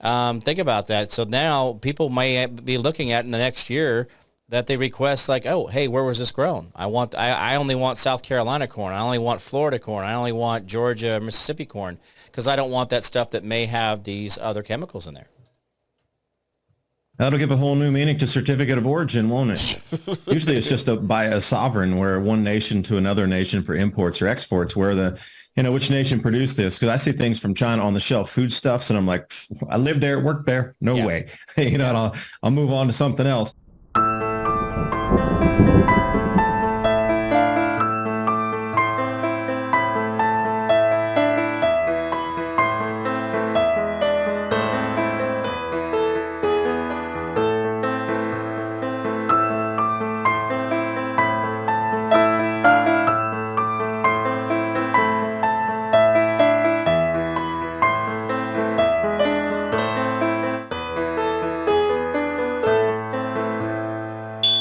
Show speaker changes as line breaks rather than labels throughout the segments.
Think about that. So now people may be looking at in the next year that they request like, oh, hey, where was this grown? I only want South Carolina corn. I only want Florida corn. I only want Georgia, Mississippi corn, because I don't want that stuff that may have these other chemicals in there.
That'll give a whole new meaning to certificate of origin, won't it? Usually it's just by a sovereign, where one nation to another nation for imports or exports, where which nation produced this? Because I see things from China on the shelf, foodstuffs, and I'm like, I lived there, worked there, no way. And I'll move on to something else.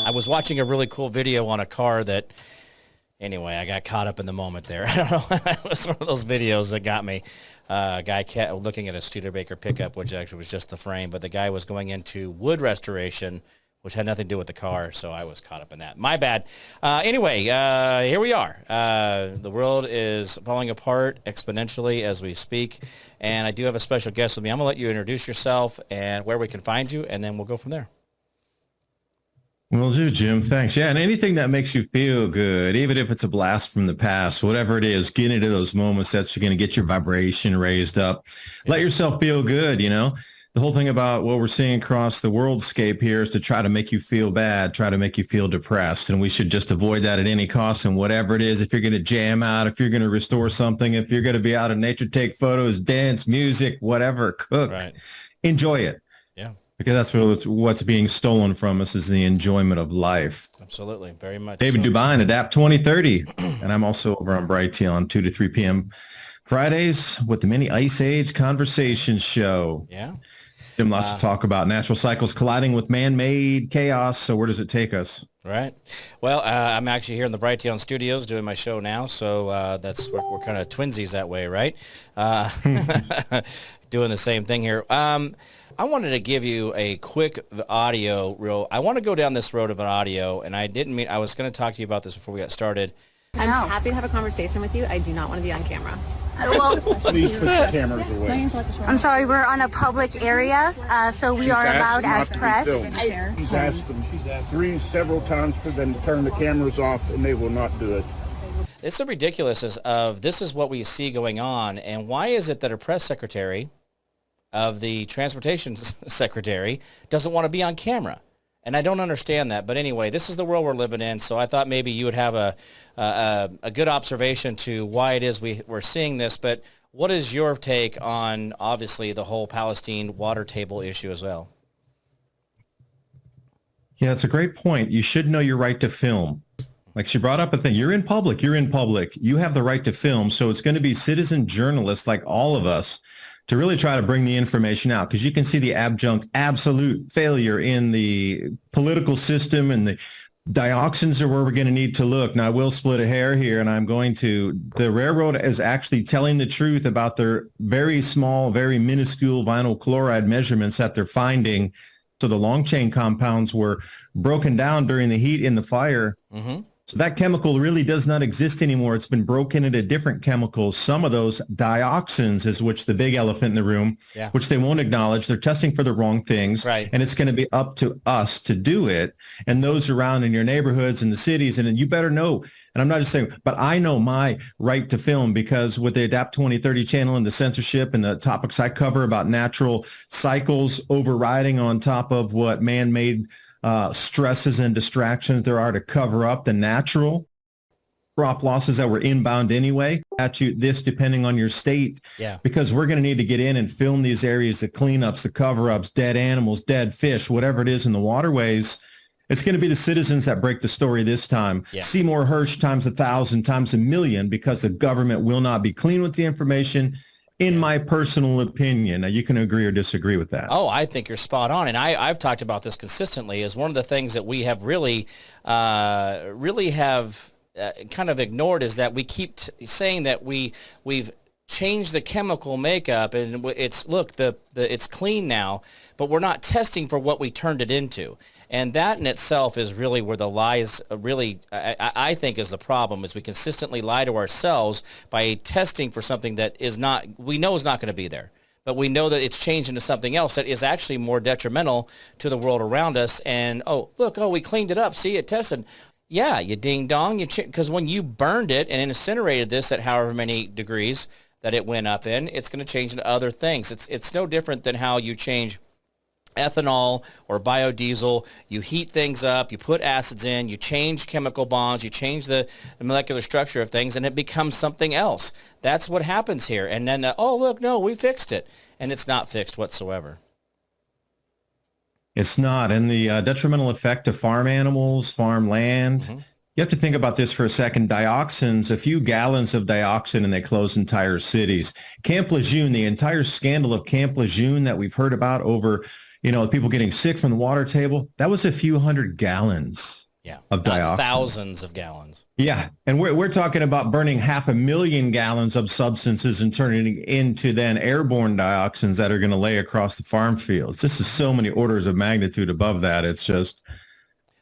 I was watching a really cool video on a car that, anyway, I got caught up in the moment there. I don't know. It was one of those videos that got me. A guy looking at a Studebaker pickup, which actually was just the frame, but the guy was going into wood restoration, which had nothing to do with the car, so I was caught up in that. My bad. Anyway, here we are. The world is falling apart exponentially as we speak, and I do have a special guest with me. I'm going to let you introduce yourself and where we can find you, and then we'll go from there.
Will do, Jim. Thanks. Yeah, and anything that makes you feel good, even if it's a blast from the past, whatever it is, get into those moments that's going to get your vibration raised up. Yeah. Let yourself feel good, The whole thing about what we're seeing across the worldscape here is to try to make you feel bad, try to make you feel depressed, and we should just avoid that at any cost. And whatever it is, if you're going to jam out, if you're going to restore something, if you're going to be out in nature, take photos, dance, music, whatever, cook, enjoy it.
Yeah.
Because that's what's being stolen from us is the enjoyment of life.
Absolutely. Very much.
David DuByne, Adapt 2030. And I'm also over on Bright Tea on 2 to 3 p.m. Fridays with the Mini Ice Age Conversation Show.
Yeah.
Jim, lots to talk about. Natural cycles colliding with man-made chaos. So where does it take us?
Right. Well, I'm actually here in the Bright Tea on Studios doing my show now. So we're kind of twinsies that way, right? Doing the same thing here. I wanted to give you a quick audio reel. I want to go down this road of an audio, and I was going to talk to you about this before we got started.
I'm happy to have a conversation with you. I do not want to be on camera.
Well,
please put the cameras away.
I'm sorry, we're on a public area, so we are allowed as press.
She's asked them several times for them to turn the cameras off, and they will not do it.
It's so ridiculous this is what we see going on, and why is it that a press secretary of the transportation secretary doesn't want to be on camera? And I don't understand that. But anyway, this is the world we're living in. So I thought maybe you would have a good observation to why it is we're seeing this. But what is your take on, obviously, the whole Palestine water table issue as well?
Yeah, it's a great point. You should know your right to film. Like she brought up a thing. You're in public. You have the right to film. So it's going to be citizen journalists like all of us to really try to bring the information out, because you can see the absolute failure in the political system, and the dioxins are where we're going to need to look. Now, I will split a hair here, and the railroad is actually telling the truth about their very small, very minuscule vinyl chloride measurements that they're finding. So the long chain compounds were broken down during the heat in the fire. Mm-hmm. So that chemical really does not exist anymore. It's been broken into different chemicals. Some of those dioxins is which the big elephant in the room, which they won't acknowledge. They're testing for the wrong things.
Right.
And it's going to be up to us to do it. And those around in your neighborhoods and the cities, and you better know. And I'm not just saying, but I know my right to film, because with the Adapt 2030 channel and the censorship and the topics I cover about natural cycles overriding on top of what man-made stresses and distractions there are to cover up the natural crop losses that were inbound anyway. This depending on your state, because we're going to need to get in and film these areas, the cleanups, the cover-ups, dead animals, dead fish, whatever it is in the waterways. It's going to be the citizens that break the story this time. Yeah. Seymour Hersh times 1,000 times 1,000,000, because the government will not be clean with the information. In my personal opinion. Now, you can agree or disagree with that.
Oh, I think you're spot on. And I've talked about this consistently as one of the things that we have really have kind of ignored, is that we keep saying that we've change the chemical makeup, and it's look, it's clean now, but we're not testing for what we turned it into. And that in itself is really where the lies really, I think, is the problem, is we consistently lie to ourselves by testing for something that is not, we know is not going to be there. But we know that it's changed into something else that is actually more detrimental to the world around us. And, we cleaned it up. See, it tested. Yeah, you ding dong. Because when you burned it and incinerated this at however many degrees that it went up in, it's going to change into other things. It's no different than how you change ethanol or biodiesel. You heat things up, you put acids in, you change chemical bonds, you change the molecular structure of things, and it becomes something else. That's what happens here. And then, we fixed it. And it's not fixed whatsoever.
It's not. And the detrimental effect of farm animals, farm land, you have to think about this for a second. Dioxins, a few gallons of dioxin, and they close entire cities. Camp Lejeune, the entire scandal of Camp Lejeune that we've heard about over, people getting sick from the water table, that was a few hundred gallons of dioxin.
Thousands of gallons.
Yeah. And we're talking about burning 500,000 gallons of substances and turning it into then airborne dioxins that are going to lay across the farm fields. This is so many orders of magnitude above that. It's just...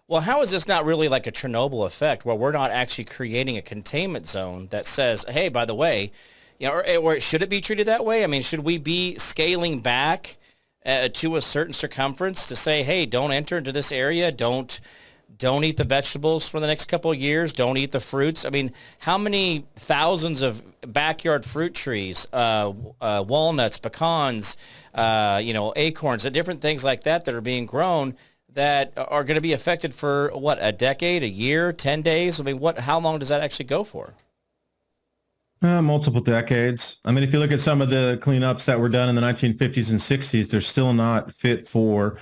Well, how is this not really like a Chernobyl effect, where we're not actually creating a containment zone that says, hey, by the way, or should it be treated that way? I mean, should we be scaling back to a certain circumference to say, hey, don't enter into this area, don't eat the vegetables for the next couple of years, don't eat the fruits? I mean, how many thousands of backyard fruit trees, walnuts, pecans, acorns, and different things like that are being grown that are going to be affected for, a decade, a year, 10 days? I mean, how long does that actually go for?
Multiple decades. I mean, if you look at some of the cleanups that were done in the 1950s and 60s, they're still not fit for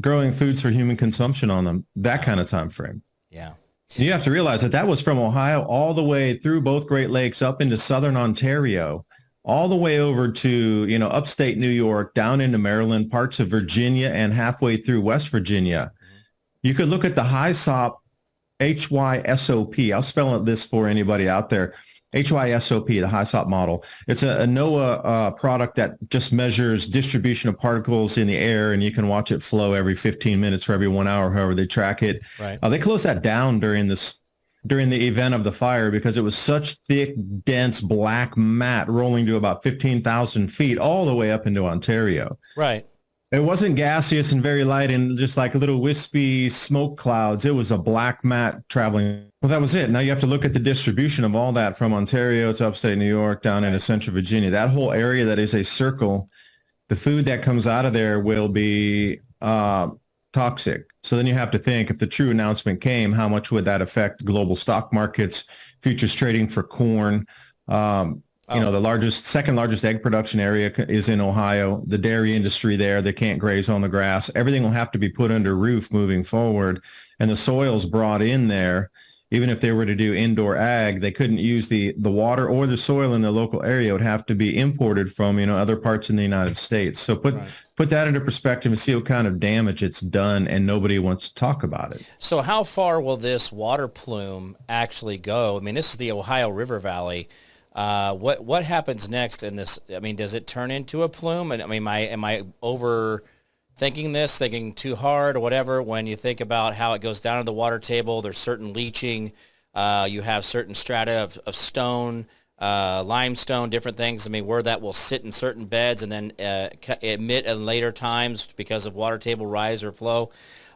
growing foods for human consumption on them, that kind of time frame.
Yeah.
You have to realize that was from Ohio all the way through both Great Lakes up into southern Ontario, all the way over to, upstate New York, down into Maryland, parts of Virginia, and halfway through West Virginia. You could look at the HYSOP, HYSOP. I'll spell this for anybody out there. HYSOP, the HYSOP model. It's a NOAA product that just measures distribution of particles in the air, and you can watch it flow every 15 minutes or every 1 hour, however they track it.
Right.
They closed that down during the event of the fire because it was such thick, dense black mat rolling to about 15,000 feet all the way up into Ontario.
Right.
It wasn't gaseous and very light and just like little wispy smoke clouds. It was a black mat traveling. Well, that was it. Now you have to look at the distribution of all that from Ontario to upstate New York down into central Virginia. That whole area that is a circle, the food that comes out of there will be toxic. So then you have to think, if the true announcement came, how much would that affect global stock markets, futures trading for corn? The second largest egg production area is in Ohio. The dairy industry there, they can't graze on the grass. Everything will have to be put under roof moving forward. And the soil's brought in there. Even if they were to do indoor ag, they couldn't use the water or the soil in the local area. It would have to be imported from, other parts in the United States. So put that into perspective and see what kind of damage it's done, and nobody wants to talk about it.
So how far will this water plume actually go? I mean, this is the Ohio River Valley. What happens next in this? I mean, does it turn into a plume? And I mean, am I overthinking this, thinking too hard or whatever? When you think about how it goes down to the water table, there's certain leaching. You have certain strata of stone, limestone, different things. I mean, where that will sit in certain beds and then emit at later times because of water table rise or flow.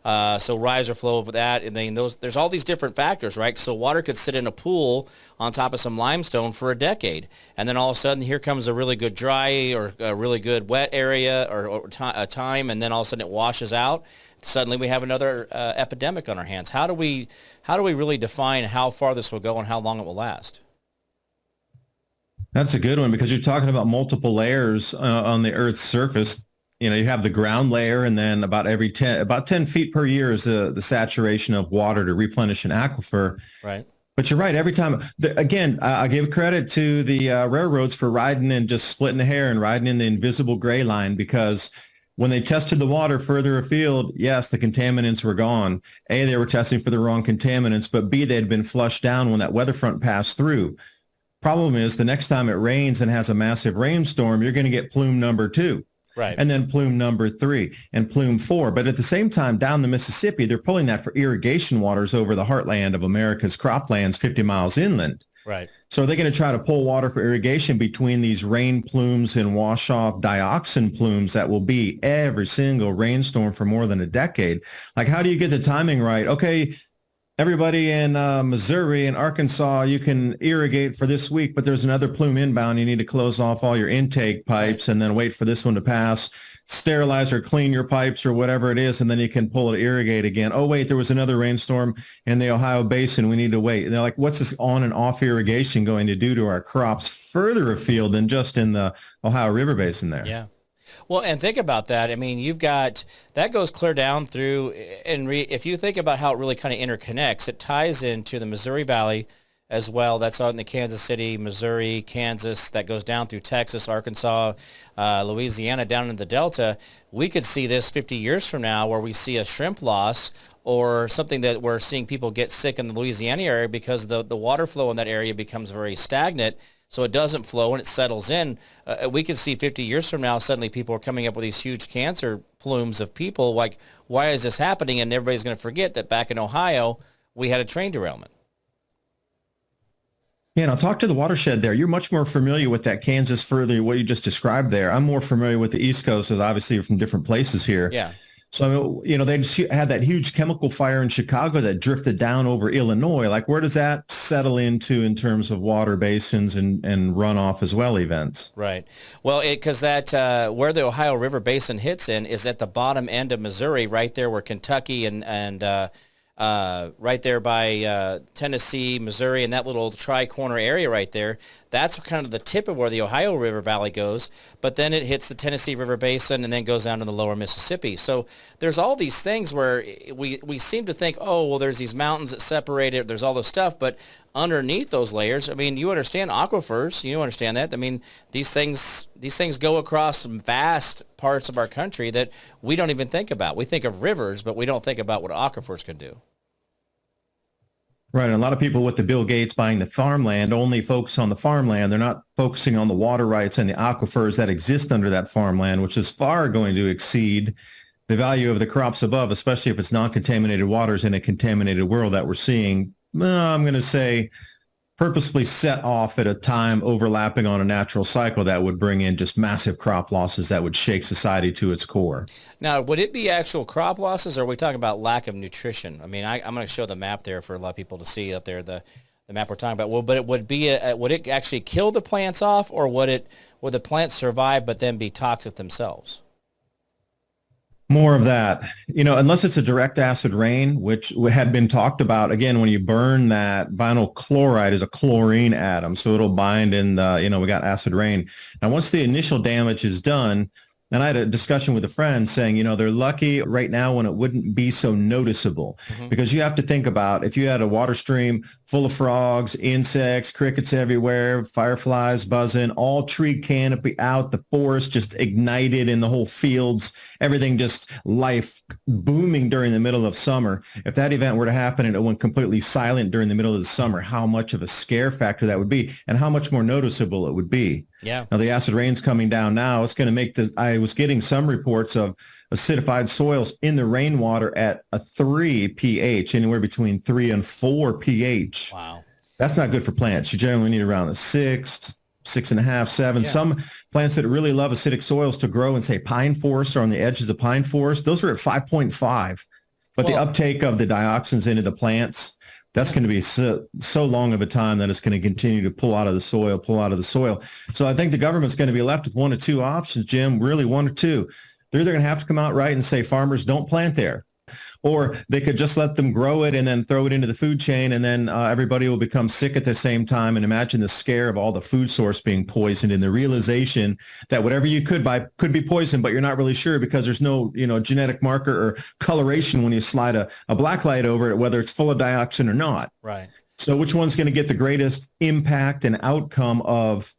So rise or flow of that, and then there's all these different factors, right? So water could sit in a pool on top of some limestone for a decade, and then all of a sudden here comes a really good dry or a really good wet area or time, and then all of a sudden it washes out. Suddenly we have another epidemic on our hands. How do we really define how far this will go and how long it will last?
That's a good one, because you're talking about multiple layers on the Earth's surface. You have the ground layer, and then about 10 feet per year is the saturation of water to replenish an aquifer.
Right.
But you're right. Every time, again, I give credit to the railroads for riding and just splitting the hair and riding in the invisible gray line, because when they tested the water further afield, yes, the contaminants were gone. A, they were testing for the wrong contaminants, but B, they had been flushed down when that weather front passed through. Problem is, the next time it rains and has a massive rainstorm, you're going to get plume number 2.
Right.
And then plume number 3 and plume 4. But at the same time, down the Mississippi, they're pulling that for irrigation waters over the heartland of America's croplands 50 miles inland.
Right.
So are they going to try to pull water for irrigation between these rain plumes and wash off dioxin plumes that will be every single rainstorm for more than a decade? Like, how do you get the timing right? Okay, everybody in Missouri and Arkansas, you can irrigate for this week, but there's another plume inbound. You need to close off all your intake pipes and then wait for this one to pass, sterilize or clean your pipes or whatever it is, and then you can pull it, irrigate again. Oh, wait, there was another rainstorm in the Ohio Basin. We need to wait. And they're like, what's this on and off irrigation going to do to our crops further afield than just in the Ohio River Basin there?
Yeah. Well, and think about that. I mean, you've got, that goes clear down through, and if you think about how it really kind of interconnects, it ties into the Missouri Valley as well. That's out in the Kansas City, Missouri, Kansas, that goes down through Texas, Arkansas, Louisiana, down in the Delta. We could see this 50 years from now where we see a shrimp loss or something that we're seeing people get sick in the Louisiana area because the water flow in that area becomes very stagnant. So it doesn't flow and it settles in. We could see 50 years from now, suddenly people are coming up with these huge cancer plumes of people. Like, why is this happening? And everybody's going to forget that back in Ohio, we had a train derailment.
Yeah, and I'll talk to the watershed there. You're much more familiar with that Kansas further, what you just described there. I'm more familiar with the East Coast, as obviously you're from different places here.
Yeah.
So, you know, they just had that huge chemical fire in Chicago that drifted down over Illinois. Like, where does that settle into in terms of water basins and runoff as well events?
Right. Well, because that where the Ohio River Basin hits in is at the bottom end of Missouri, right there where Kentucky and right there by Tennessee, Missouri, and that little tri-corner area right there. That's kind of the tip of where the Ohio River Valley goes, but then it hits the Tennessee River Basin and then goes down to the lower Mississippi. So there's all these things where we seem to think, oh, well, there's these mountains that separate it, there's all this stuff, but underneath those layers, I mean, you understand aquifers, you understand that. I mean, these things go across vast parts of our country that we don't even think about. We think of rivers, but we don't think about what aquifers can do.
Right. And a lot of people with the Bill Gates buying the farmland only focus on the farmland. They're not focusing on the water rights and the aquifers that exist under that farmland, which is far going to exceed the value of the crops above, especially if it's non-contaminated waters in a contaminated world that we're seeing, I'm going to say, purposefully set off at a time overlapping on a natural cycle that would bring in just massive crop losses that would shake society to its core.
Now, would it be actual crop losses, or are we talking about lack of nutrition? I mean, I'm going to show the map there for a lot of people to see up there, the map we're talking about. Well, but it would be would it actually kill the plants off, or would the plants survive but then be toxic themselves?
More of that, you know, unless it's a direct acid rain, which had been talked about. Again, when you burn that, vinyl chloride is a chlorine atom, so it'll bind in we got acid rain. Now, once the initial damage is done, and I had a discussion with a friend saying, you know, they're lucky right now when it wouldn't be so noticeable, because you have to think about if you had a water stream full of frogs, insects, crickets everywhere, fireflies buzzing, all tree canopy out, the forest just ignited in the whole fields, everything just life booming during the middle of summer. If that event were to happen and it went completely silent during the middle of the summer, how much of a scare factor that would be and how much more noticeable it would be.
Yeah.
Now, the acid rain's coming down now. It's going to make this. I was getting some reports of acidified soils in the rainwater at a 3 pH, anywhere between 3 and 4 pH.
Wow.
That's not good for plants. You generally need around a 6, 6.5, 7. Yeah. Some plants that really love acidic soils to grow in, say, pine forest or on the edges of pine forest, those are at 5.5. But the uptake of the dioxins into the plants, that's going to be so long of a time that it's going to continue to pull out of the soil. So I think the government's going to be left with one or two options, Jim, really one or two. They're either going to have to come out right and say, farmers, don't plant there. Or they could just let them grow it and then throw it into the food chain, and then everybody will become sick at the same time. And imagine the scare of all the food source being poisoned and the realization that whatever you could buy could be poisoned, but you're not really sure because there's no, genetic marker or coloration when you slide a black light over it, whether it's full of dioxin or not.
Right.
So which one's going to get the greatest impact and outcome of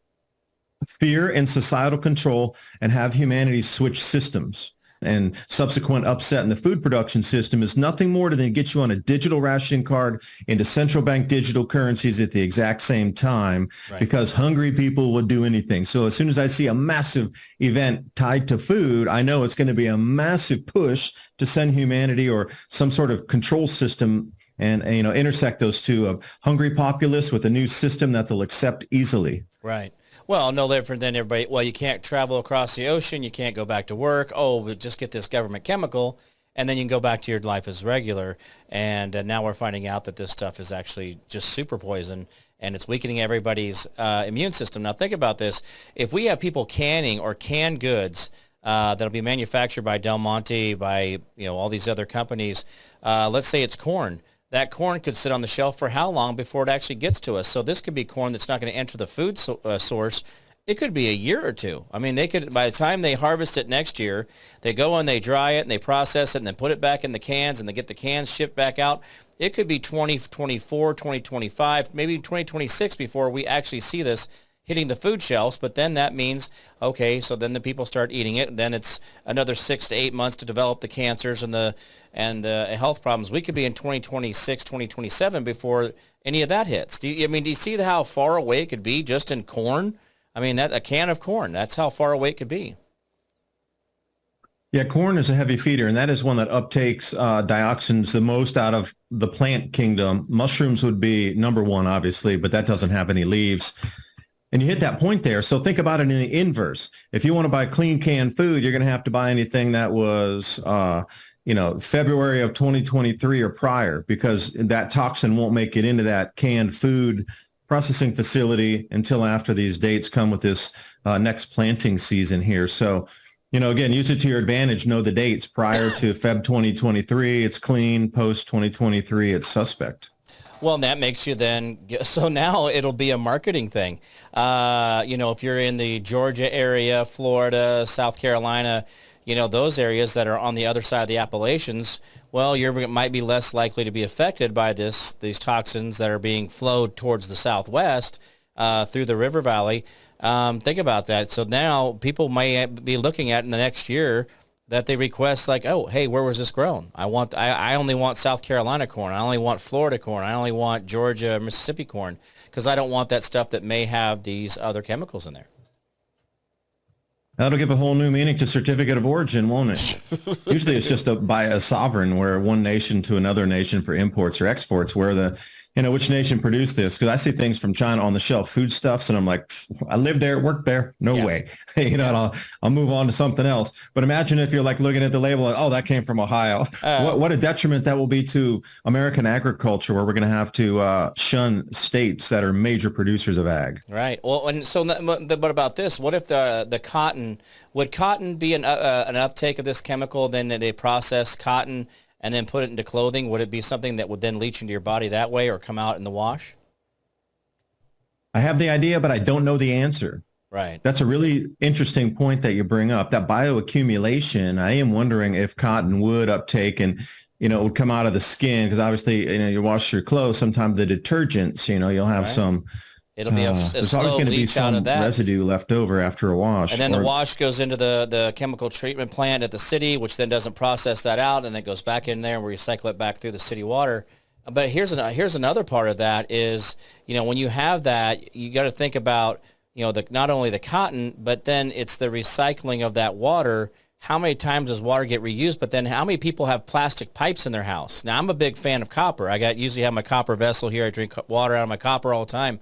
fear and societal control and have humanity switch systems? and subsequent upset in the food production system is nothing more than get you on a digital rationing card into central bank digital currencies at the exact same time, because hungry people will do anything. So as soon as I see a massive event tied to food, I know it's going to be a massive push to send humanity or some sort of control system and intersect those two of hungry populace with a new system that they'll accept easily.
Right. Well, no different than everybody. Well, you can't travel across the ocean. You can't go back to work. Oh, but just get this government chemical, and then you can go back to your life as regular. And now we're finding out that this stuff is actually just super poison, and it's weakening everybody's immune system. Now, think about this. If we have people canning or canned goods that'll be manufactured by Del Monte, by all these other companies, let's say it's corn. That corn could sit on the shelf for how long before it actually gets to us? So this could be corn that's not going to enter the food source. It could be a year or two. I mean, they could, by the time they harvest it next year, they go and they dry it and they process it and then put it back in the cans and they get the cans shipped back out. It could be 2024, 2025, maybe 2026 before we actually see this hitting the food shelves. But then that means, okay, so then the people start eating it. Then it's another 6 to 8 months to develop the cancers and the health problems. We could be in 2026, 2027 before any of that hits. Do you see how far away it could be just in corn? I mean, a can of corn, that's how far away it could be.
Yeah, corn is a heavy feeder, and that is one that uptakes dioxins the most out of the plant kingdom. Mushrooms would be number one, obviously, but that doesn't have any leaves. And you hit that point there. So think about it in the inverse. If you want to buy clean canned food, you're going to have to buy anything that was, February of 2023 or prior, because that toxin won't make it into that canned food processing facility until after these dates come with this next planting season here. So, again, use it to your advantage. Know the dates. Prior to Feb 2023, it's clean. Post 2023, it's suspect.
Well, that makes you then, so now it'll be a marketing thing. If you're in the Georgia area, Florida, South Carolina, those areas that are on the other side of the Appalachians, well, you might be less likely to be affected by these toxins that are being flowed towards the Southwest through the river valley. Think about that. So now people may be looking at in the next year that they request like, oh, hey, where was this grown? I only want South Carolina corn. I only want Florida corn. I only want Georgia, Mississippi corn, because I don't want that stuff that may have these other chemicals in there.
That'll give a whole new meaning to certificate of origin, won't it? Usually it's just by a sovereign, where one nation to another nation for imports or exports, where which nation produced this? Because I see things from China on the shelf, foodstuffs, and I'm like, I lived there, worked there, no way. And I'll move on to something else. But imagine if you're like looking at the label, and, oh, that came from Ohio. What a detriment that will be to American agriculture, where we're going to have to shun states that are major producers of ag.
Right. Well, and so, what about this? What if the cotton, would cotton be an uptake of this chemical? Then they process cotton and then put it into clothing? Would it be something that would then leach into your body that way or come out in the wash?
I have the idea, but I don't know the answer.
Right.
That's a really interesting point that you bring up. That bioaccumulation, I am wondering if cotton would uptake and, it would come out of the skin, because obviously, you wash your clothes, sometimes the detergents, you'll have some...
It'll be a
there's
slow
always going to be
leach out
some
of that
residue left over after a wash.
And then the wash goes into the chemical treatment plant at the city, which then doesn't process that out, and then goes back in there and we recycle it back through the city water. But here's another part of that is, when you have that, you got to think about, not only the cotton, but then it's the recycling of that water. How many times does water get reused? But then how many people have plastic pipes in their house? Now, I'm a big fan of copper. usually have my copper vessel here. I drink water out of my copper all the time.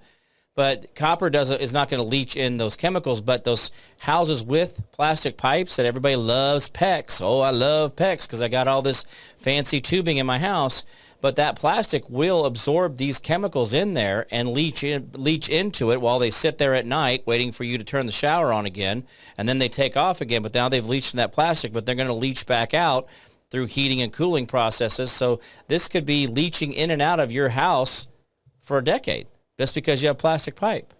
But copper is not going to leach in those chemicals, but those houses with plastic pipes that everybody loves, PEX. Oh, I love PEX because I got all this fancy tubing in my house. But that plastic will absorb these chemicals in there and leach into it while they sit there at night waiting for you to turn the shower on again. And then they take off again. But now they've leached in that plastic, but they're going to leach back out through heating and cooling processes. So this could be leaching in and out of your house for a decade, just because you have plastic pipe.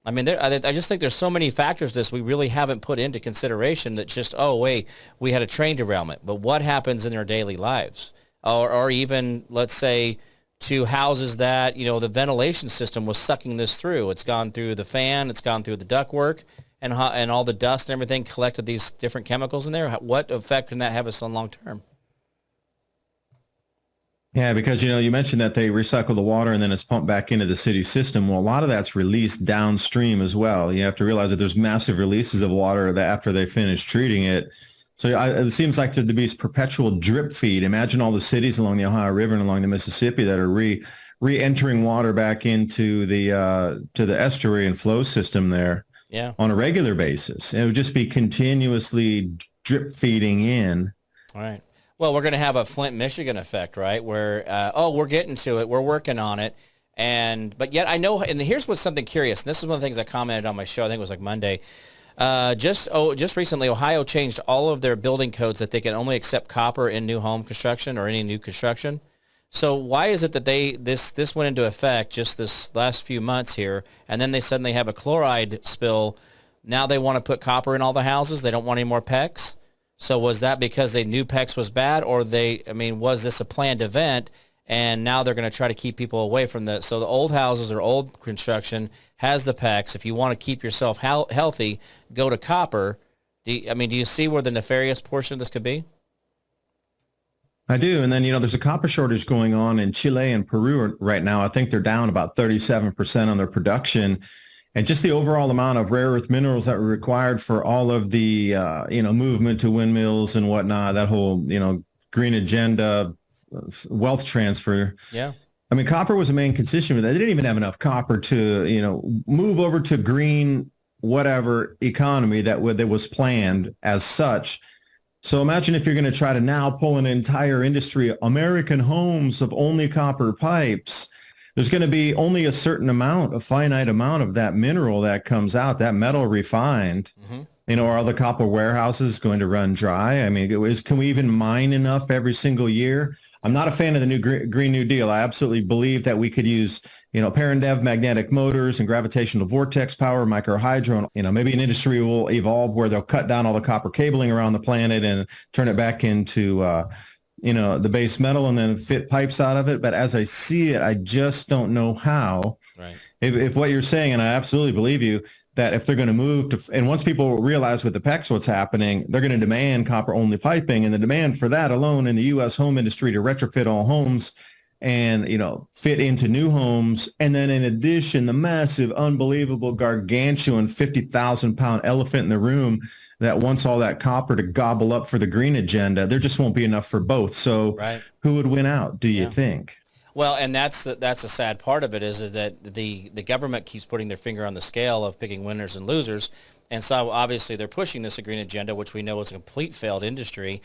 I mean, I just think there's so many factors to this we really haven't put into consideration that just, oh, wait, we had a train derailment. But what happens in their daily lives? Or even, let's say, to houses that, the ventilation system was sucking this through. It's gone through the fan, it's gone through the ductwork, and all the dust and everything collected these different chemicals in there? What effect can that have us on long term?
Yeah, because, you mentioned that they recycle the water and then it's pumped back into the city system. Well, a lot of that's released downstream as well. You have to realize that there's massive releases of water that after they finish treating it. So it seems like there'd be this perpetual drip feed. Imagine all the cities along the Ohio River and along the Mississippi that are re-entering water back into the to the estuary and flow system there on a regular basis. And it would just be continuously drip feeding in.
All right. Well, we're going to have a Flint, Michigan effect, right? Where, we're getting to it. We're working on it. But yet I know, and here's what's something curious. And this is one of the things I commented on my show. I think it was like Monday. Just recently, Ohio changed all of their building codes that they can only accept copper in new home construction or any new construction. So why is it that this went into effect just this last few months here, and then they suddenly have a chloride spill? Now they want to put copper in all the houses. They don't want any more PEX. So was that because they knew PEX was bad, or was this a planned event, and now they're going to try to keep people away from so the old houses or old construction has the PEX. If you want to keep yourself healthy, go to copper. Do you see where the nefarious portion of this could be?
I do. And then, there's a copper shortage going on in Chile and Peru right now. I think they're down about 37% on their production. And just the overall amount of rare earth minerals that were required for all of the, movement to windmills and whatnot, that whole, green agenda, wealth transfer. Yeah. Copper was a main constituent. They didn't even have enough copper to, move over to green, whatever economy that was planned as such. So imagine if you're going to try to now pull an entire industry, American homes of only copper pipes. There's going to be only a certain amount, a finite amount of that mineral that comes out, that metal refined. Mm-hmm. Are the copper warehouses going to run dry? Can we even mine enough every single year? I'm not a fan of the new Green New Deal. I absolutely believe that we could use, Parendev magnetic motors and gravitational vortex power, microhydro. Maybe an industry will evolve where they'll cut down all the copper cabling around the planet and turn it back into the base metal and then fit pipes out of it. But as I see it, I just don't know how. Right. If what you're saying, and I absolutely believe you, that if they're going to move to, and once people realize with the PEX what's happening, they're going to demand copper-only piping, and the demand for that alone in the U.S. home industry to retrofit all homes and, fit into new homes. And then in addition, the massive, unbelievable, gargantuan 50,000-pound elephant in the room that wants all that copper to gobble up for the green agenda, there just won't be enough for both. So who would win out, do you think?
Well, and that's a sad part of it is that the government keeps putting their finger on the scale of picking winners and losers. And so obviously they're pushing this green agenda, which we know is a complete failed industry.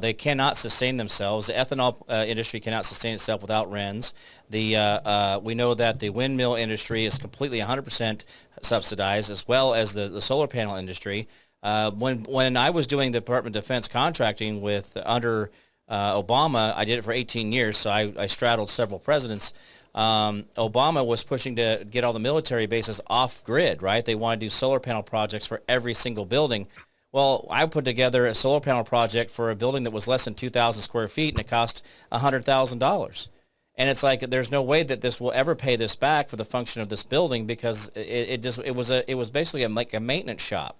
They cannot sustain themselves. The ethanol industry cannot sustain itself without RINs. We know that the windmill industry is completely 100% subsidized, as well as the solar panel industry. When I was doing the Department of Defense contracting under Obama, I did it for 18 years, so I straddled several presidents. Obama was pushing to get all the military bases off grid, right? They want to do solar panel projects for every single building. Well, I put together a solar panel project for a building that was less than 2,000 square feet, and it cost $100,000. And it's like there's no way that this will ever pay this back for the function of this building, because it was basically like a maintenance shop.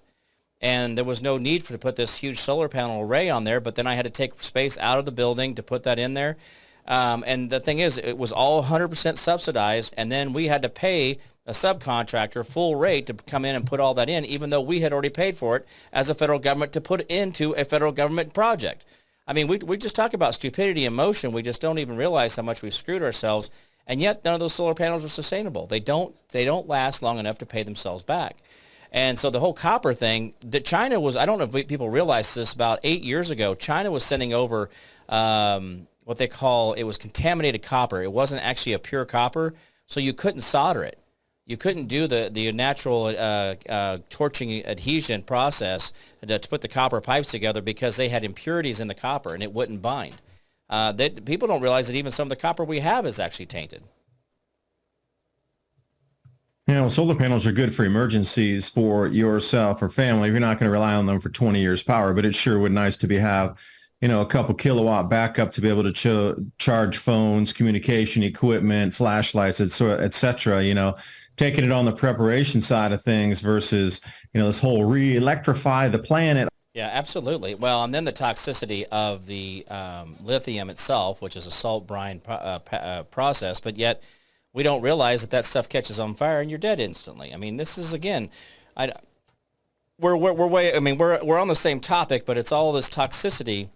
And there was no need to put this huge solar panel array on there, but then I had to take space out of the building to put that in there. And the thing is, it was all 100% subsidized, and then we had to pay a subcontractor full rate to come in and put all that in, even though we had already paid for it as a federal government to put into a federal government project. We just talk about stupidity and motion. We just don't even realize how much we've screwed ourselves, and yet none of those solar panels are sustainable. They don't last long enough to pay themselves back. And so the whole copper thing, that China was, I don't know if people realize this, about 8 years ago, China was sending over what they call, it was contaminated copper. It wasn't actually a pure copper, so you couldn't solder it. You couldn't do the natural torching adhesion process to put the copper pipes together, because they had impurities in the copper and it wouldn't bind. People don't realize that even some of the copper we have is actually tainted.
Solar panels are good for emergencies for yourself or family. You're not going to rely on them for 20 years power, but it sure would nice to have, a couple kilowatt backup to be able charge phones, communication equipment, flashlights, et cetera, taking it on the preparation side of things versus, this whole re-electrify the planet.
Yeah, absolutely. Well, and then the toxicity of the lithium itself, which is a salt brine process, but yet we don't realize that stuff catches on fire and you're dead instantly. I mean, this is, again, we're on the same topic, but it's all this toxicity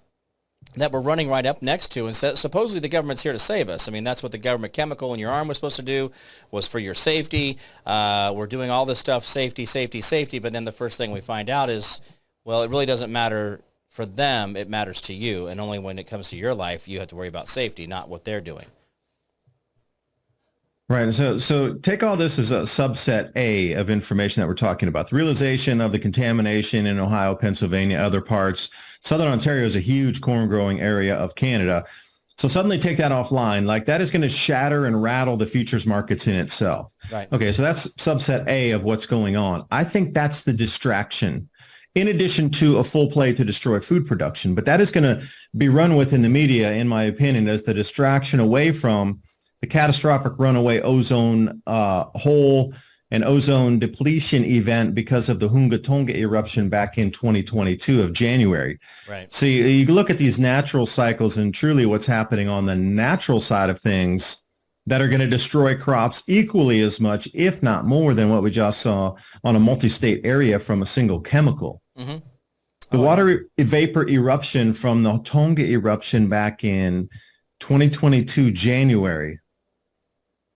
that we're running right up next to, and supposedly the government's here to save us. I mean, that's what the government chemical in your arm was supposed to do, was for your safety. We're doing all this stuff, safety, safety, safety, but then the first thing we find out is, well, it really doesn't matter for them, it matters to you, and only when it comes to your life, you have to worry about safety, not what they're doing.
Right. So take all this as a subset A of information that we're talking about. The realization of the contamination in Ohio, Pennsylvania, other parts. Southern Ontario is a huge corn growing area of Canada. So suddenly take that offline. Like, that is going to shatter and rattle the futures markets in itself.
Right.
Okay. So that's subset A of what's going on. I think that's the distraction, in addition to a full play to destroy food production. But that is going to be run with in the media, in my opinion, as the distraction away from the catastrophic runaway ozone hole and ozone depletion event because of the Hunga Tonga eruption back in 2022 of January.
Right.
See, you look at these natural cycles and truly what's happening on the natural side of things that are going to destroy crops equally as much, if not more, than what we just saw on a multi-state area from a single chemical.
Mm-hmm.
The water vapor eruption from the Tonga eruption back in 2022 January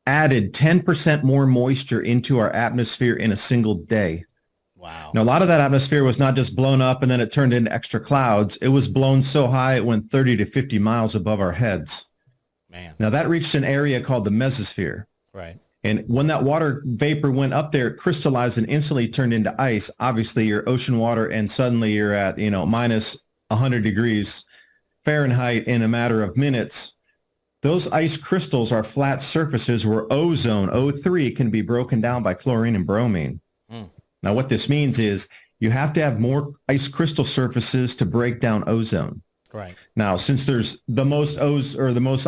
added 10% more moisture into our atmosphere in a single day.
Wow.
Now, a lot of that atmosphere was not just blown up and then it turned into extra clouds. It was blown so high it went 30 to 50 miles above our heads.
Man.
Now, that reached an area called the mesosphere.
Right.
And when that water vapor went up there, it crystallized and instantly turned into ice. Obviously, your ocean water, and suddenly you're at, minus 100 degrees Fahrenheit in a matter of minutes. Those ice crystals are flat surfaces where ozone, O3, can be broken down by chlorine and bromine.
Mm.
Now, what this means is you have to have more ice crystal surfaces to break down ozone.
Right.
Now, since there's the most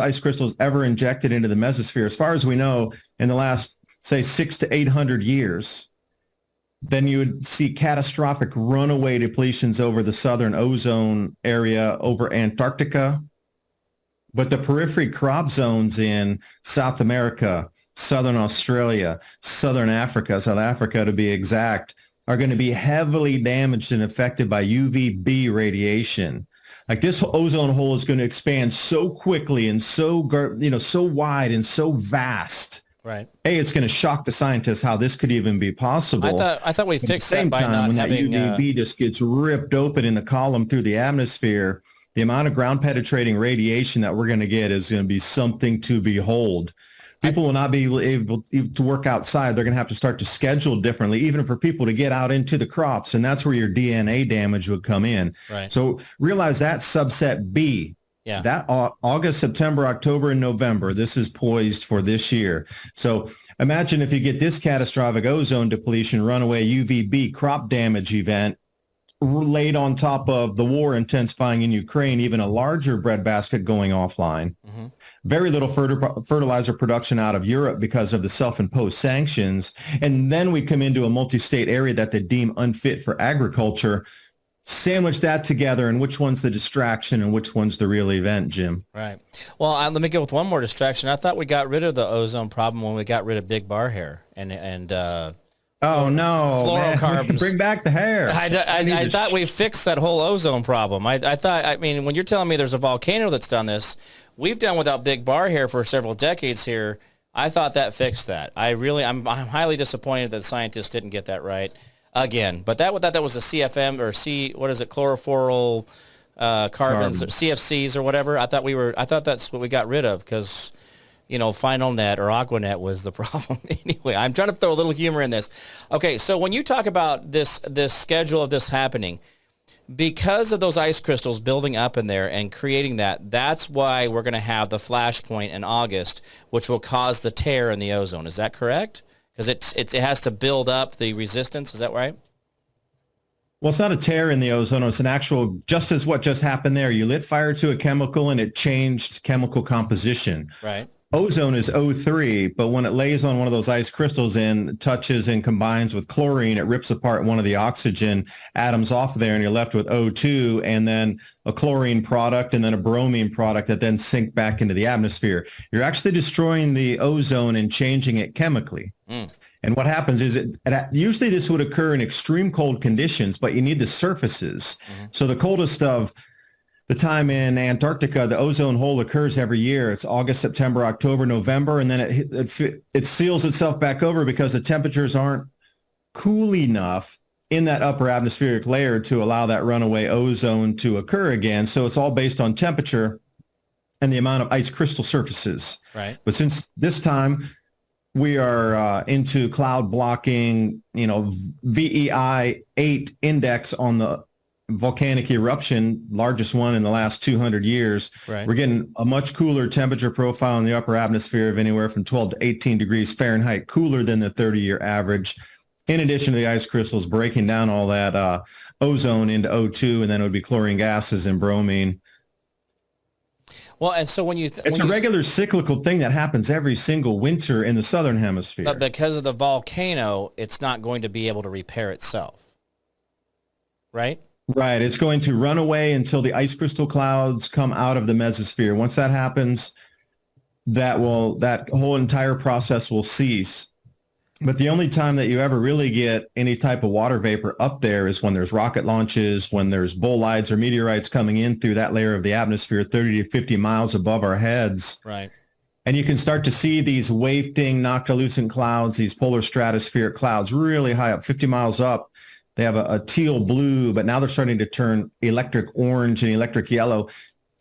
ice crystals ever injected into the mesosphere, as far as we know, in the last, say, 600 to 800 years, then you would see catastrophic runaway depletions over the southern ozone area, over Antarctica. But the periphery crop zones in South America, Southern Australia, Southern Africa, South Africa to be exact, are going to be heavily damaged and affected by UVB radiation. Like, this ozone hole is going to expand so quickly and so wide and so vast.
Right.
It's going to shock the scientists how this could even be possible.
I thought we fixed that by not
when
having
that UVB just gets ripped open in the column through the atmosphere, the amount of ground penetrating radiation that we're going to get is going to be something to behold. People will not be able to work outside. They're going to have to start to schedule differently, even for people to get out into the crops. And that's where your DNA damage would come in.
Right.
So realize that subset B.
Yeah.
That August, September, October, and November, this is poised for this year. So imagine if you get this catastrophic ozone depletion, runaway UVB crop damage event, laid on top of the war intensifying in Ukraine, even a larger breadbasket going offline. Mm-hmm. Very little fertilizer production out of Europe because of the self-imposed sanctions. And then we come into a multi-state area that they deem unfit for agriculture. Sandwich that together, and which one's the distraction and which one's the real event, Jim?
Right. Well, let me go with one more distraction. I thought we got rid of the ozone problem when we got rid of big bar hair and
oh no,
fluorocarbons.
Bring back the hair.
I thought we fixed that whole ozone problem. I mean, when you're telling me there's a volcano that's done this, we've done without big bar hair for several decades here. I thought that fixed that. I'm highly disappointed that scientists didn't get that right again. But that was a CFM or chlorophorol carbons, or CFCs or whatever. I thought that's what we got rid of because, Final Net or Aquanet was the problem. Anyway, I'm trying to throw a little humor in this. Okay, so when you talk about this schedule of this happening, because of those ice crystals building up in there and creating that's why we're going to have the flashpoint in August, which will cause the tear in the ozone. Is that correct? Because it has to build up the resistance. Is that right?
Well, it's not a tear in the ozone. It's an actual, just as what just happened there. You lit fire to a chemical and it changed chemical composition.
Right.
ozone is O3, but when it lays on one of those ice crystals and touches and combines with chlorine, it rips apart one of the oxygen atoms off there, and you're left with O2 and then a chlorine product and then a bromine product that then sink back into the atmosphere. You're actually destroying the ozone and changing it chemically. And what happens is usually this would occur in extreme cold conditions, but you need the surfaces. So the coldest of the time in Antarctica, the ozone hole occurs every year. It's August, September, October, November, and then it seals itself back over because the temperatures aren't cool enough in that upper atmospheric layer to allow that runaway ozone to occur again. So it's all based on temperature and the amount of ice crystal surfaces.
Right.
But since this time we are into cloud blocking, VEI 8 index on the volcanic eruption, largest one in the last 200 years.
Right.
We're getting a much cooler temperature profile in the upper atmosphere of anywhere from 12 to 18 degrees Fahrenheit, cooler than the 30-year average. In addition to the ice crystals breaking down all that ozone into O2, and then it would be chlorine gases and bromine.
Well, and so when you...
It's a regular cyclical thing that happens every single winter in the southern hemisphere.
But because of the volcano, it's not going to be able to repair itself. Right?
Right. It's going to run away until the ice crystal clouds come out of the mesosphere. Once that happens, that whole entire process will cease. But the only time that you ever really get any type of water vapor up there is when there's rocket launches, when there's bolides or meteorites coming in through that layer of the atmosphere 30 to 50 miles above our heads.
Right.
And you can start to see these wafting noctilucent clouds, these polar stratospheric clouds really high up, 50 miles up. They have a teal blue, but now they're starting to turn electric orange and electric yellow.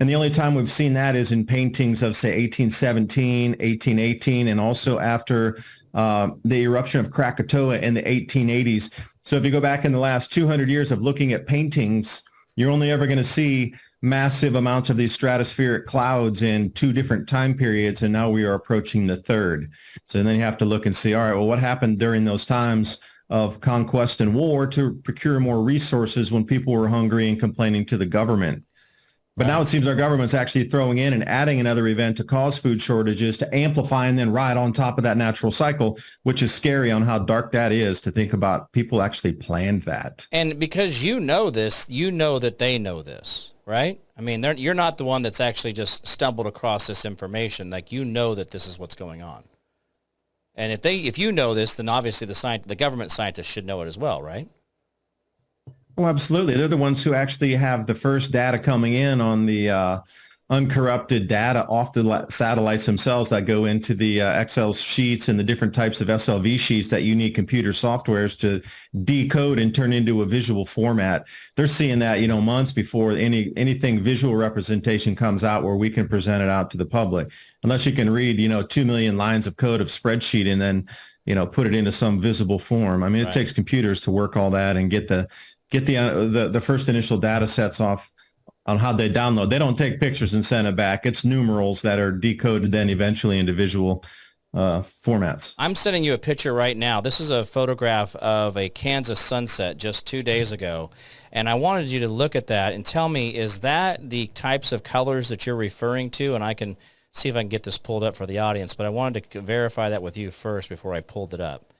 And the only time we've seen that is in paintings of, say, 1817, 1818, and also after the eruption of Krakatoa in the 1880s. So if you go back in the last 200 years of looking at paintings, you're only ever going to see massive amounts of these stratospheric clouds in 2 different time periods, and now we are approaching the 3rd. So then you have to look and see, all right, well, what happened during those times of conquest and war to procure more resources when people were hungry and complaining to the government. But now it seems our government's actually throwing in and adding another event to cause food shortages to amplify and then ride on top of that natural cycle, which is scary on how dark that is to think about. People actually planned that.
And because you know this, you know that they know this, right? I mean, you're not the one that's actually just stumbled across this information. Like, you know that this is what's going on. And if you know this, then obviously the government scientists should know it as well, right?
Well, absolutely. They're the ones who actually have the first data coming in on the uncorrupted data off the satellites themselves that go into the Excel sheets and the different types of SLV sheets that you need computer softwares to decode and turn into a visual format. They're seeing that, months before anything visual representation comes out where we can present it out to the public. Unless you can read, 2 million lines of code of spreadsheet and then, put it into some visible form. I mean, it takes computers to work all that and get the first initial data sets off on how they download. They don't take pictures and send it back. It's numerals that are decoded then eventually into visual formats.
I'm sending you a picture right now. This is a photograph of a Kansas sunset just 2 days ago. And I wanted you to look at that and tell me, is that the types of colors that you're referring to? And I can see if I can get this pulled up for the audience, but I wanted to verify that with you first before I pulled it up.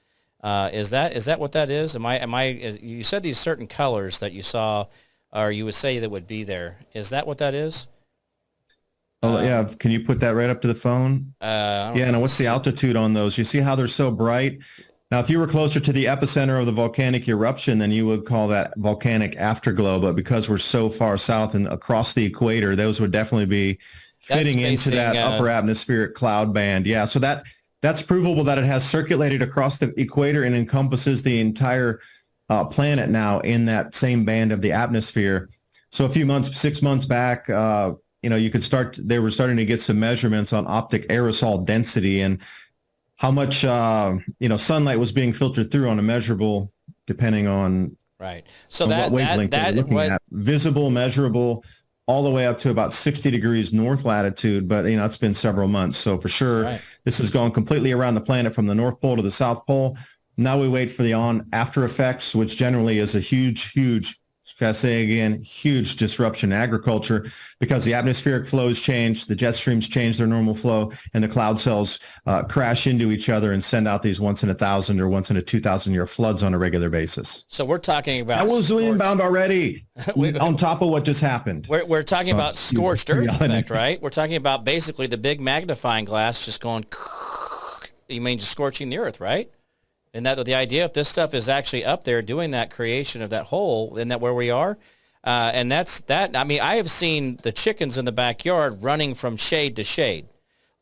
Is that what that is? You said these certain colors that you saw, or you would say that would be there. Is that what that is?
Oh, yeah. Can you put that right up to the phone? Now what's the altitude on those? You see how they're so bright? Now, if you were closer to the epicenter of the volcanic eruption, then you would call that volcanic afterglow. But because we're so far south and across the equator, those would definitely be fitting into that upper atmospheric cloud band. Yeah. So that's provable that it has circulated across the equator and encompasses the entire planet now in that same band of the atmosphere. So 6 months back, they were starting to get some measurements on optic aerosol density and how much, sunlight was being filtered through on a measurable, depending on
right. So
what wavelength they're looking at. Visible, measurable, all the way up to about 60 degrees north latitude. But, it's been several months. So for sure, This has gone completely around the planet from the North Pole to the South Pole. Now we wait for the after effects, which generally is a huge, huge I say again, huge disruption in agriculture because the atmospheric flows change, the jet streams change their normal flow, and the cloud cells crash into each other and send out these once in 1,000 or once in a 2,000 year floods on a regular basis.
So we're talking about
that was inbound already on top of what just happened.
We're talking about scorched earth effect, right? We're talking about basically the big magnifying glass just going, you mean just scorching the earth, right? And that the idea, if this stuff is actually up there doing that creation of that hole, isn't that where we are? And that's that. I mean, I have seen the chickens in the backyard running from shade to shade.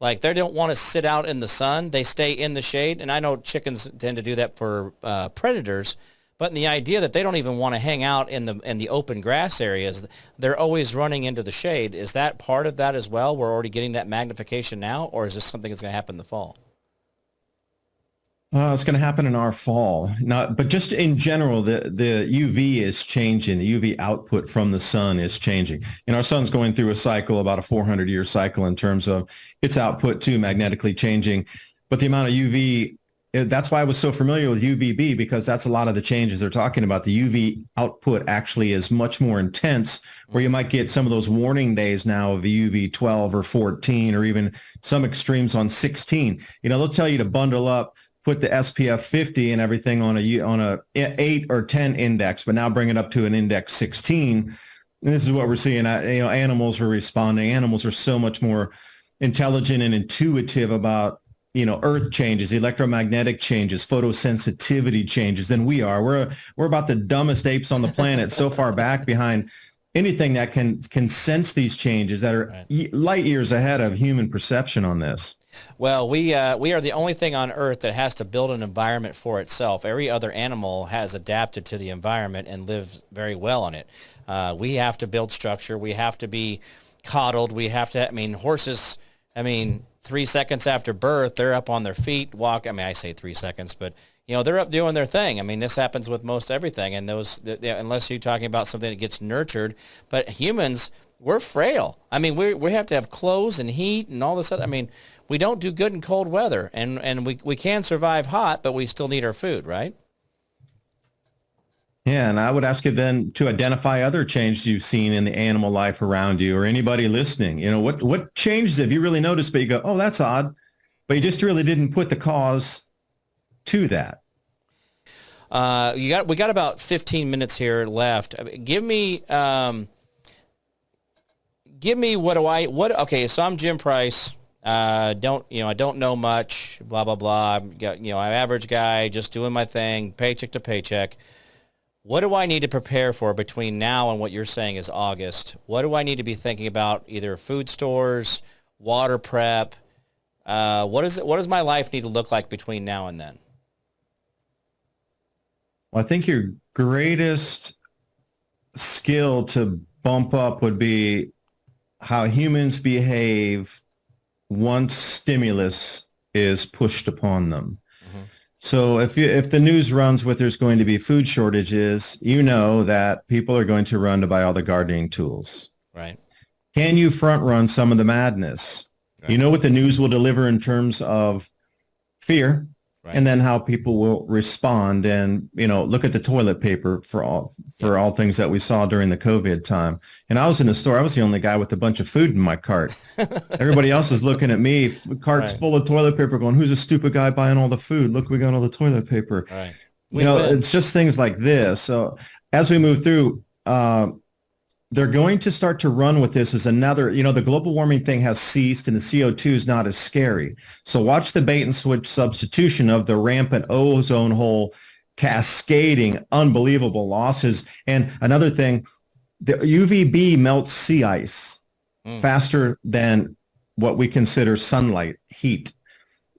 Like they don't want to sit out in the sun. They stay in the shade. And I know chickens tend to do that for predators. But the idea that they don't even want to hang out in the open grass areas, they're always running into the shade. Is that part of that as well? We're already getting that magnification now, or is this something that's going to happen in the fall?
It's going to happen in our fall. But just in general, the UV is changing. The UV output from the sun is changing. And our sun's going through a cycle, about a 400-year cycle in terms of its output too, magnetically changing. But the amount of UV, that's why I was so familiar with UVB, because that's a lot of the changes they're talking about. The UV output actually is much more intense, where you might get some of those warning days now of UV 12 or 14, or even some extremes on 16. They'll tell you to bundle up, put the SPF 50 and everything on a 8 or 10 index, but now bring it up to an index 16. And this is what we're seeing. Animals are responding. Animals are so much more intelligent and intuitive about, earth changes, electromagnetic changes, photosensitivity changes than we are. We're about the dumbest apes on the planet, so far back behind anything that can sense these changes that are light years ahead of human perception on this.
Well, we are the only thing on Earth that has to build an environment for itself. Every other animal has adapted to the environment and lives very well on it. We have to build structure. We have to be coddled. We have to, horses, 3 seconds after birth, they're up on their feet, walk. I say 3 seconds, but, they're up doing their thing. This happens with most everything. And unless you're talking about something that gets nurtured, but humans, we're frail. We have to have clothes and heat and all this other. We don't do good in cold weather, and we can survive hot, but we still need our food, right?
Yeah, and I would ask you then to identify other changes you've seen in the animal life around you, or anybody listening. What changes have you really noticed, but you go, oh, that's odd, but you just really didn't put the cause to that.
We got about 15 minutes here left. Give me okay, so I'm Jim Price. I don't know much, blah, blah, blah. I'm average guy, just doing my thing, paycheck to paycheck. What do I need to prepare for between now and what you're saying is August? What do I need to be thinking about, either food stores, water prep? What does my life need to look like between now and then?
Well, I think your greatest skill to bump up would be how humans behave once stimulus is pushed upon them. Mm-hmm. So if the news runs with there's going to be food shortages, that people are going to run to buy all the gardening tools.
Right.
Can you front run some of the madness? Right. You know what the news will deliver in terms of fear, right, and then how people will respond, and look at the toilet paper for all things that we saw during the COVID time. And I was in the store. I was the only guy with a bunch of food in my cart. Everybody else is looking at me, carts full of toilet paper, going, "Who's a stupid guy buying all the food? Look, we got all the toilet paper."
Right.
It's just things like this. So as we move through, they're going to start to run with this as another, the global warming thing has ceased and the CO2 is not as scary. So watch the bait and switch substitution of the rampant ozone hole cascading unbelievable losses. And another thing, the UVB melts sea ice faster than what we consider sunlight heat.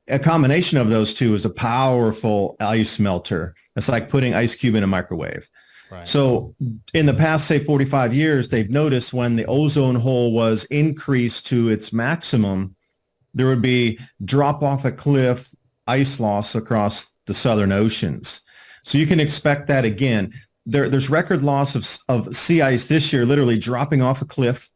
A combination of those two is a powerful ice melter. It's like putting ice cube in a microwave. Right. So in the past, say 45 years, they've noticed when the ozone hole was increased to its maximum, there would be drop off a cliff, ice loss across the southern oceans. So you can expect that again. There's record loss of sea ice this year, literally dropping off a cliff,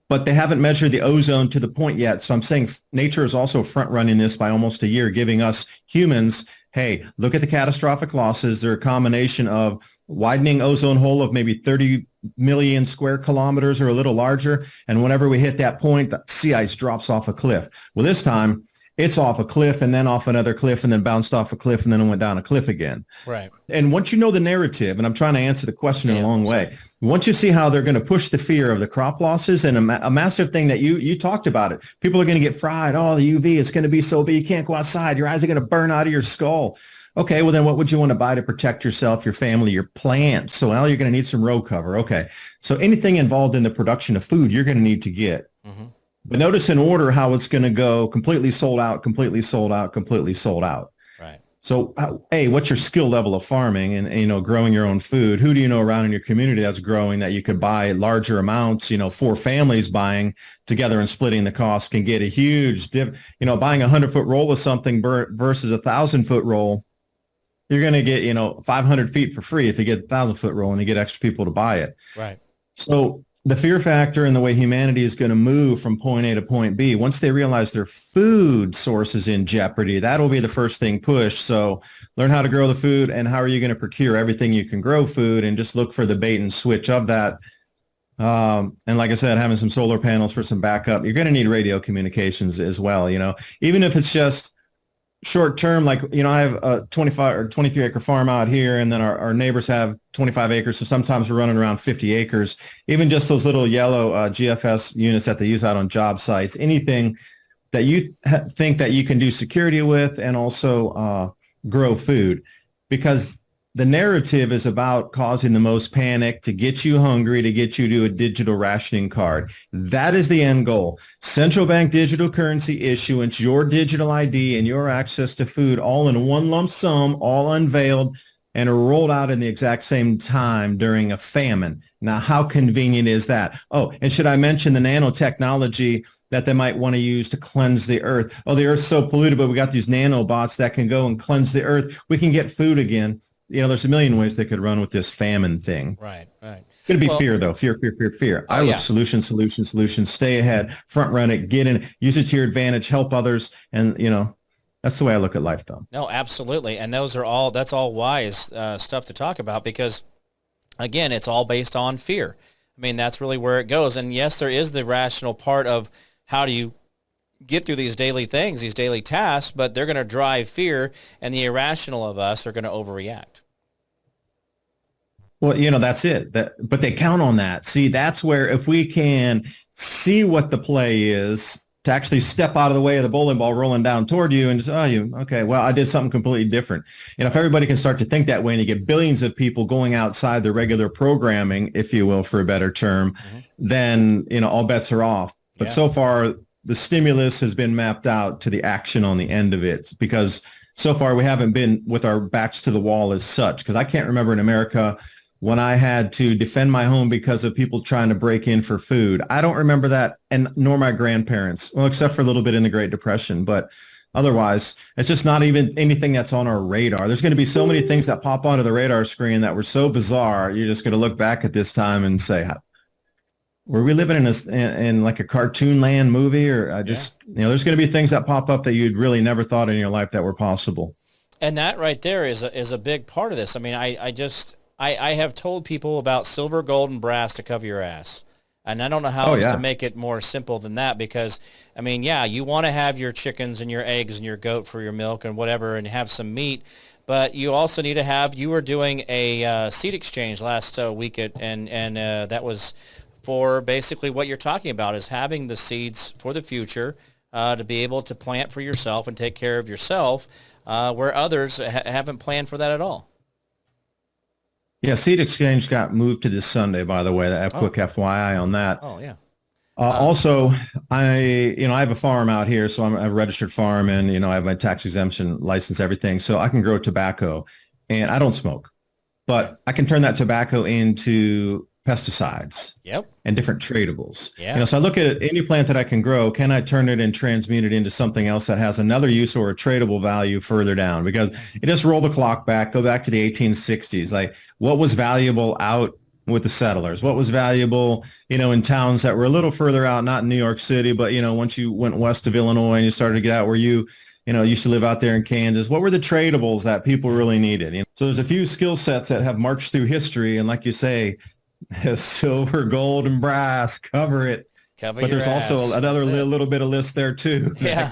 but they haven't measured the ozone to the point yet. So I'm saying nature is also front running this by almost a year, giving us humans, hey, look at the catastrophic losses. They're a combination of widening ozone hole of maybe 30 million square kilometers or a little larger. And whenever we hit that point, the sea ice drops off a cliff. Well, this time it's off a cliff and then off another cliff and then bounced off a cliff and then it went down a cliff again.
Right.
And once you know the narrative, and I'm trying to answer the question in a long way, once you see how they're going to push the fear of the crop losses and a massive thing that you talked about it, people are going to get fried. Oh, the UV, it's going to be so big. You can't go outside. Your eyes are going to burn out of your skull. Okay, well, then what would you want to buy to protect yourself, your family, your plants? So now you're going to need some row cover. Okay, so anything involved in the production of food, you're going to need to get. Mm-hmm. But notice in order how it's going to go: completely sold out, completely sold out, completely sold out.
Right.
So, hey, what's your skill level of farming and growing your own food? Who do you know around in your community that's growing that you could buy larger amounts? 4 families buying together and splitting the cost can get a huge dip. Buying a 100-foot roll of something versus a 1,000-foot roll, you're going to get 500 feet for free if you get a 1,000-foot roll and you get extra people to buy it.
Right.
So the fear factor and the way humanity is going to move from point A to point B, once they realize their food source is in jeopardy, that'll be the first thing pushed. So learn how to grow the food, and how are you going to procure everything you can grow food, and just look for the bait and switch of that. And like I said, having some solar panels for some backup. You're going to need radio communications as well, even if it's just short term. Like, I have a 25 or 23 acre farm out here, and then our neighbors have 25 acres. So sometimes we're running around 50 acres, even just those little yellow GFS units that they use out on job sites, anything that you think that you can do security with and also grow food, because the narrative is about causing the most panic to get you hungry, to get you to a digital rationing card. That is the end goal. Central bank digital currency issuance, your digital ID, and your access to food all in one lump sum, all unveiled and rolled out in the exact same time during a famine. Now, how convenient is that? Oh, and should I mention the nanotechnology that they might want to use to cleanse the earth? Oh, the earth's so polluted, but we got these nanobots that can go and cleanse the earth. We can get food again. There's a million ways they could run with this famine thing.
Right.
It's going to be fear, though. Fear. I look solution, stay ahead, front run it, get in, use it to your advantage, help others. And, that's the way I look at life, though.
No, absolutely. And that's all wise stuff to talk about, because, again, it's all based on fear. I mean, that's really where it goes. And yes, there is the rational part of how do you get through these daily things, these daily tasks, but they're going to drive fear, and the irrational of us are going to overreact.
Well, that's it. But they count on that. See, that's where, if we can see what the play is, to actually step out of the way of the bowling ball rolling down toward you and just, okay, well, I did something completely different. If everybody can start to think that way, and you get billions of people going outside the regular programming, if you will, for a better term, then, all bets are off. But so far, the stimulus has been mapped out to the action on the end of it, because so far we haven't been with our backs to the wall as such. Because I can't remember in America when I had to defend my home because of people trying to break in for food. I don't remember that, and nor my grandparents, well, except for a little bit in the Great Depression. But otherwise, it's just not even anything that's on our radar. There's going to be so many things that pop onto the radar screen that were so bizarre. You're just going to look back at this time and say, were we living in like a cartoon land movie? Or there's going to be things that pop up that you'd really never thought in your life that were possible.
And that right there is a big part of this. I mean, I have told people about silver, gold, and brass to cover your ass. And I don't know how else to make it more simple than that, because, I mean, you want to have your chickens and your eggs and your goat for your milk and whatever, and have some meat. But you also need to have, you were doing a seed exchange last week, and that was for basically what you're talking about, is having the seeds for the future to be able to plant for yourself and take care of yourself, where others haven't planned for that at all.
Yeah, seed exchange got moved to this Sunday, by the way. A quick FYI on that.
Oh, yeah.
Also, I have a farm out here, so I'm a registered farm, and, I have my tax exemption license, everything. So I can grow tobacco, and I don't smoke, but I can turn that tobacco into pesticides and different tradables. So I look at any plant that I can grow, can I turn it and transmute it into something else that has another use or a tradable value further down? Because it just roll the clock back, go back to the 1860s. Like, what was valuable out with the settlers? What was valuable, in towns that were a little further out, not in New York City, but, once you went west of Illinois and you started to get out where you used to live out there in Kansas, what were the tradables that people really needed? So there's a few skill sets that have marched through history. And like you say, silver, gold, and brass, cover it. But there's also another little bit of list there too.
Yeah,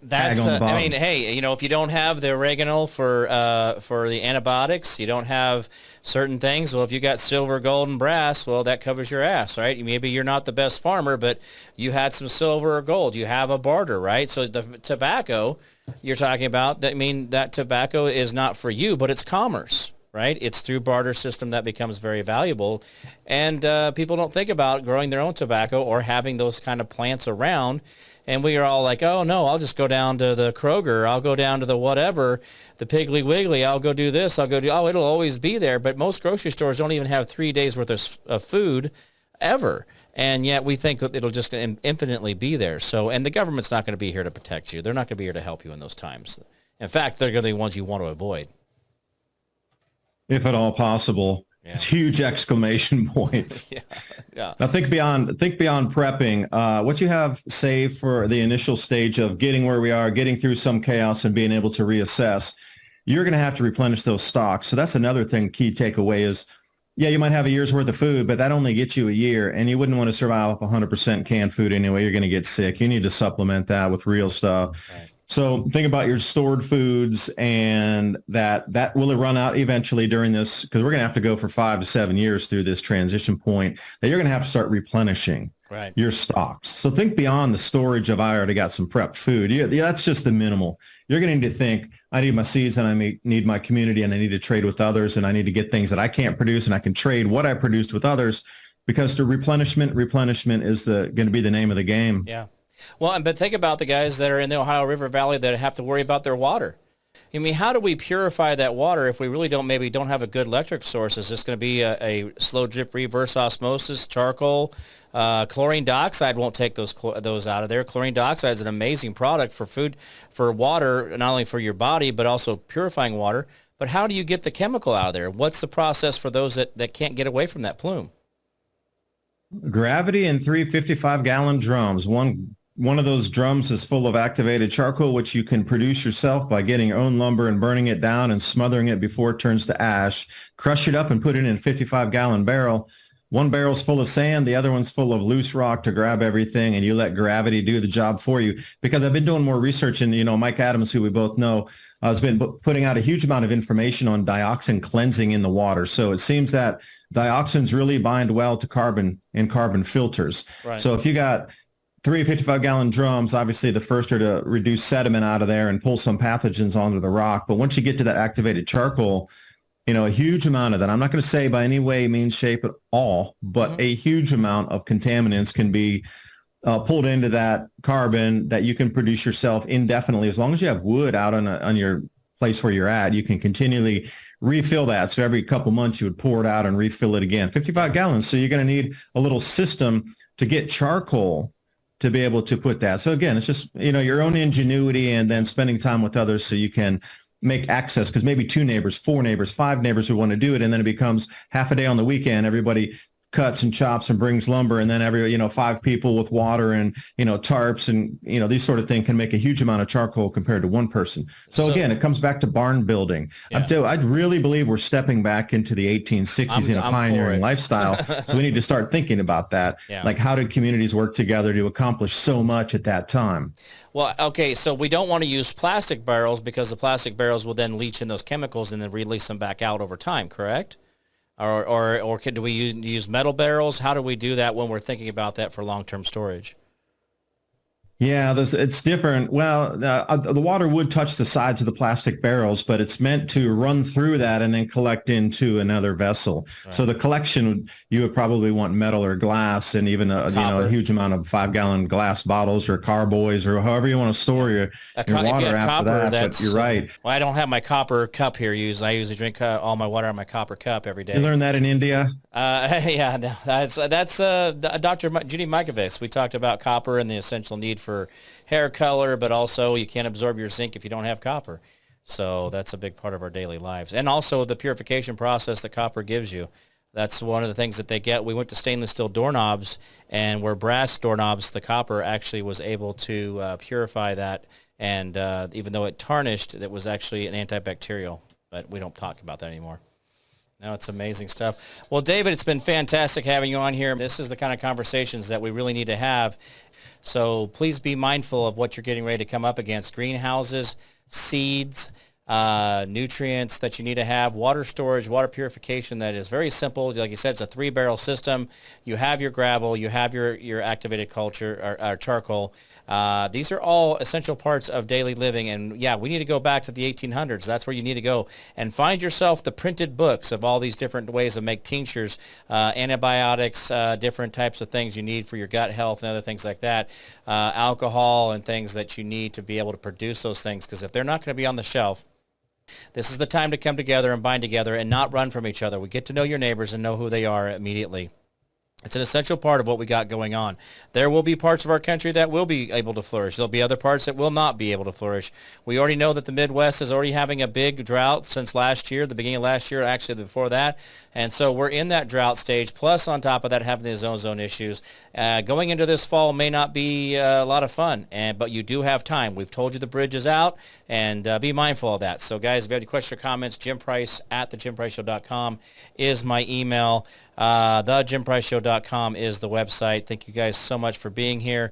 that's. I mean, hey, if you don't have the oregano for the antibiotics, you don't have certain things. Well, if you got silver, gold, and brass, well, that covers your ass, right? Maybe you're not the best farmer, but you had some silver or gold. You have a barter, right? So the tobacco you're talking about, that tobacco is not for you, but it's commerce. Right? It's through barter system that becomes very valuable. And people don't think about growing their own tobacco or having those kind of plants around. And we are all like, oh, no, I'll just go down to the Kroger. I'll go down to the whatever, the Piggly Wiggly. I'll go do this. It'll always be there. But most grocery stores don't even have 3 days worth of food ever. And yet we think it'll just infinitely be there. So, and the government's not going to be here to protect you. They're not going to be here to help you in those times. In fact, they're going to be the ones you want to avoid.
If at all possible. Yeah. It's a huge exclamation point. Yeah. Now think beyond prepping. What you have saved for the initial stage of getting where we are, getting through some chaos and being able to reassess, you're going to have to replenish those stocks. So that's another thing, key takeaway is, yeah, you might have a year's worth of food, but that only gets you a year, and you wouldn't want to survive off 100% canned food anyway. You're going to get sick. You need to supplement that with real stuff. Right. So think about your stored foods, and that will run out eventually during this, because we're going to have to go for 5 to 7 years through this transition point, that you're going to have to start replenishing your stocks. So think beyond the storage of, I already got some prepped food. That's just the minimal. You're going to need to think, I need my seeds, and I need my community, and I need to trade with others, and I need to get things that I can't produce, and I can trade what I produced with others, because the replenishment is going to be the name of the game.
Yeah. Well, but think about the guys that are in the Ohio River Valley that have to worry about their water. I mean, how do we purify that water if we really don't have a good electric source? Is this going to be a slow drip reverse osmosis, charcoal? Chlorine dioxide won't take those out of there. Chlorine dioxide is an amazing product for food, for water, not only for your body, but also purifying water. But how do you get the chemical out of there? What's the process for those that can't get away from that plume?
Gravity in 3 55-gallon drums. One of those drums is full of activated charcoal, which you can produce yourself by getting your own lumber and burning it down and smothering it before it turns to ash. Crush it up and put it in a 55-gallon barrel. One barrel's full of sand, the other one's full of loose rock to grab everything, and you let gravity do the job for you. Because I've been doing more research, and Mike Adams, who we both know, has been putting out a huge amount of information on dioxin cleansing in the water. So it seems that dioxins really bind well to carbon in carbon filters. Right. So if you got 3 55-gallon drums, obviously the first are to reduce sediment out of there and pull some pathogens onto the rock. But once you get to that activated charcoal, a huge amount of that, I'm not going to say by any way, means, shape at all, but a huge amount of contaminants can be pulled into that carbon that you can produce yourself indefinitely. As long as you have wood out on your place where you're at, you can continually refill that. So every couple months you would pour it out and refill it again. 55 gallons. So you're going to need a little system to get charcoal to be able to put that. So again, it's just, your own ingenuity and then spending time with others so you can make access, because maybe 2 neighbors, 4 neighbors, 5 neighbors who want to do it. And then it becomes half a day on the weekend. Everybody cuts and chops and brings lumber. And then 5 people with water and, tarps and, these sort of things can make a huge amount of charcoal compared to one person. So again, it comes back to barn building. Yeah. I really believe we're stepping back into the 1860s in a pioneering lifestyle. So we need to start thinking about that. Yeah. Like, how did communities work together to accomplish so much at that time?
Well, okay, so we don't want to use plastic barrels, because the plastic barrels will then leach in those chemicals and then release them back out over time, correct? Or do we use metal barrels? How do we do that when we're thinking about that for long-term storage?
Yeah, it's different. Well, the water would touch the sides of the plastic barrels, but it's meant to run through that and then collect into another vessel. Right. So the collection, you would probably want metal or glass, and even a huge amount of 5-gallon glass bottles or carboys or however you want to store your water after that. But you're right.
Well, I don't have my copper cup here. I usually drink all my water in my copper cup every day.
You learned that in India?
Yeah, no, that's Dr. Judy Mikovits. We talked about copper and the essential need for hair color, but also you can't absorb your zinc if you don't have copper. So that's a big part of our daily lives. And also the purification process that copper gives you. That's one of the things that they get. We went to stainless steel doorknobs, and where brass doorknobs, the copper actually was able to purify that. And even though it tarnished, it was actually an antibacterial. But we don't talk about that anymore. No, it's amazing stuff. Well, David, it's been fantastic having you on here. This is the kind of conversations that we really need to have. So please be mindful of what you're getting ready to come up against. Greenhouses, seeds, nutrients that you need to have, water storage, water purification that is very simple. Like you said, it's a 3-barrel system. You have your gravel, you have your activated culture or charcoal. These are all essential parts of daily living. And yeah, we need to go back to the 1800s. That's where you need to go and find yourself the printed books of all these different ways to make tinctures, antibiotics, different types of things you need for your gut health and other things like that, alcohol and things that you need to be able to produce those things. Because if they're not going to be on the shelf, this is the time to come together and bind together and not run from each other. We get to know your neighbors and know who they are immediately. It's an essential part of what we got going on. There will be parts of our country that will be able to flourish. There'll be other parts that will not be able to flourish. We already know that the Midwest is already having a big drought since last year, the beginning of last year, actually before that. And so we're in that drought stage, plus on top of that having the ozone issues. Going into this fall may not be a lot of fun, but you do have time. We've told you the bridge is out, and be mindful of that. So guys, if you have any questions or comments, JimPrice@thejimpriceshow.com is my email. TheJimPriceShow.com is the website. Thank you guys so much for being here.